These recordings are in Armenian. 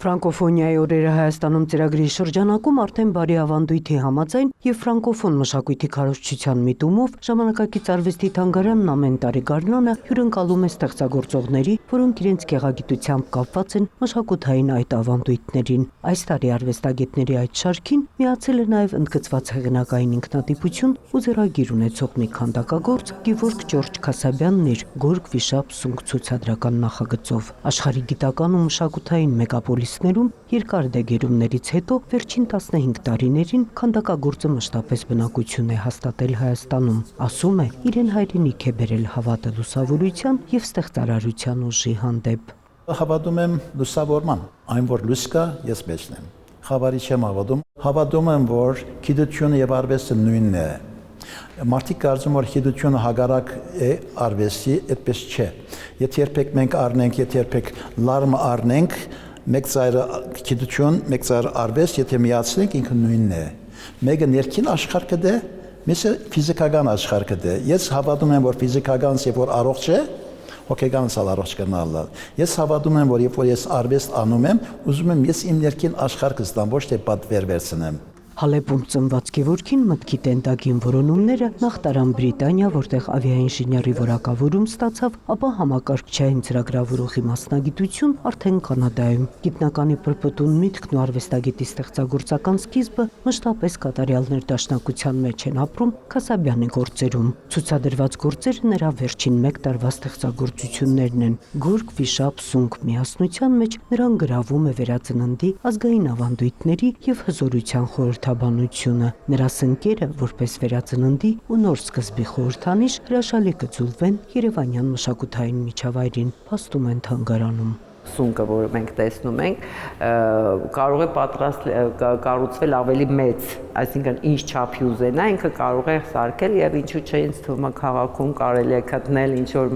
Ֆրանկոֆոնիայի օրերը Հայաստանում ծրագրի շրջանակում արդեն բարի ավանդույթի համաձայն եւ ֆրանկոֆոն մշակույթի քարոզչության միտումով ժամանակակից արվեստի թանգարանն ամեն տարի գարնանը հյուրընկալում է ստեղծագործողների, որոնք իրենց գեղագիտությամբ կապված են մշակութային այդ ավանդույթներին։ Այս տարի արվեստագետների այդ շարքին միացել է նաեւ ընդգծված հեղինակային ինքնատիպություն ու ձեռագիր ունեցող մի քանդակագործ Գևորգ Ջորջ Քասաբյանն իր Գորգ Վիշապ Սունգ ցուցադրական նախագծով։ Աշխարհի գիտական ու մշակութային մեգապոլիսներում երկար դեգերումներից հետո վերջին 15 տարիներին քանդակագործը մշտապես բնակություն է հաստատել Հայաստանում։ Ասում է, իրեն հայրենիք է բերել հավատը լուսավորության եւ ստեղծարարության ուժի հանդեպ։ Հավատում եմ լուսավորման, այն որ լույս կա, ես մեջն եմ։ Խավարի չեմ հավատում։ Հավատում եմ, որ գիտությունը եւ արվեստը նույնն է։ Մարդիկ կարծում որ գիտությունը հագարակ է արվեստի, այդպես չէ։ Եթե երբեք մենք առնենք, եթե երբեք լարմը առնենք, մեկ ծայրը գիտություն, մեկ ծայրը արվեստ, եթե միացնենք, ինքը նույնն է։ Մեկը ներքին աշխարհը դե, մյուսը ֆիզիկական աշխարհը դե։ Ես հավատում եմ, որ ֆիզիկականս երբ որ առողջ է, հոգեկանս առողջ կնալը։ Ես հավատում եմ, որ երբ որ ես արվեստ անում եմ, ուզում եմ ես իմ ներքին աշխարհը ստամ, ոչ թե պատվեր վերցնեմ։ Հալեպում ծնված Գևորգին մտքի տենտագին որոնումները նախ տարան Բրիտանիա, որտեղ ավիաինժեների որակավորում ստացավ, ապա համակարգչային ծրագրավորողի մասնագիտություն արդեն Կանադայում։ Գիտնականի պրպտուն միտքն ու արվեստագետի ստեղծագործական սկիզբը մշտապես կատարյալ ներդաշնակության մեջ են ապրում Քասաբյանի գործերում։ Ցուցադրված գործերը նրա վերջին մեկ տարվա ստեղծագործություններն են։ Գորգ Վիշապ Սունգ միասնության մեջ նրան գրավում է վերածննդի, ազգային ավանդույթների եւ հզորության խորհրդաբանությունը։ Նրա սնկերը, որպես վերածննդի ու նոր սկզբի խորհրդանիշ, հրաշալի կձուլվեն Երևանյան մշակութային միջավայրին, փաստում են թանգարանում։ Սունկը, որը մենք տեսնում ենք, կարող է կառուցվել ավելի մեծ, այսինքն ինչ չափի ուզենա, ինքը կարող է սարքել եւ ինչու՞ չէ ինձ թվում է քաղաքում կարելի է գտնել ինչ որ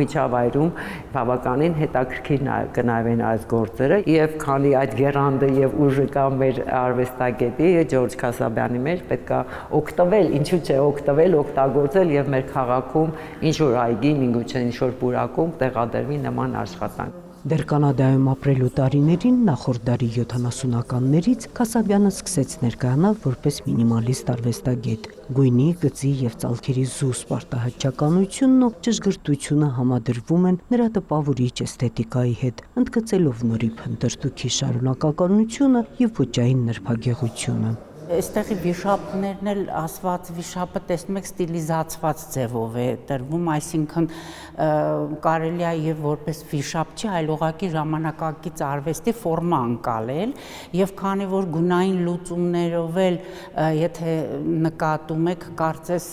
միջավայրում բավականին հետաքրքիր կնայվեն այս գործերը եւ քանի այդ գերանդը եւ ուժը կա մեր արվեստագետի Ջորջ Քասաբյանի մեջ պետքա օգտվել, ինչու՞ չէ օգտվել, օգտագործել եւ մեր քաղաքում ինչ որ այգի, միգուցե ինչ որ պուրակում տեղադրվի նման աշխատանք։ Դեռ Կանադայում ապրելու տարիներին նախորդ դարի 70-ականներից Քասաբյանը սկսեց ներկայանալ որպես մինիմալիստ արվեստագետ։ Գույնի, գծի եւ ծալքերի զուսպ արտահայտչականությունն ու ճշգրտությունը համադրվում են նրա տպավորիչ էսթետիկայի հետ, ընդգծելով նորի փնտրտուքի շարունակականությունը եւ ոճային նրբագեղությունը։ Այստեղի վիշապներն էլ ասված վիշապը տեսնում եք ստիլիզացված ձևով է տրվում, այսինքն կարելի է եւ որպես վիշապ չի, այլ ուղղակի ժամանակակից արվեստի ֆորմա անցալել եւ քանի որ գունային լուծումներով էլ եթե նկատում եք, կարծես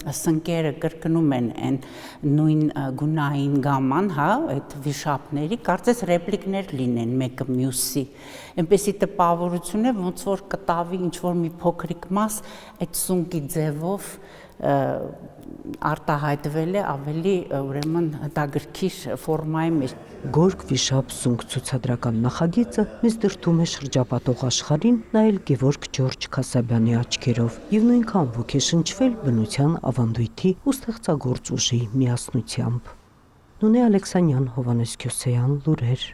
սնկերը կրկնում են այն նույն գունային գաման, հա, այդ վիշապների, կարծես ռեպլիկներ լինեն մեկը մյուսի։ Այնպեսի տպավորություն է, ոնց որ կտավի ինչ որ մի փոքրիկ մաս այդ սունկի ձևով արտահայտվել է ավելի ուրեմն հետաքրքիր ֆորմայի մեջ։ Գորգ Վիշապ Սունգ ցուցադրական նախագիծը մեզ դրդում է շրջապատող աշխարհին նայել Գևորգ Ջորջ Քասաբյանի աչքերով եւ նույնքան ոգեշնչվել բնության, ավանդույթի ու ստեղծագործ ուժի միասնությամբ։ Նունե Ալեքսանյան, Հովհաննես Քյոսեյան, լուրեր։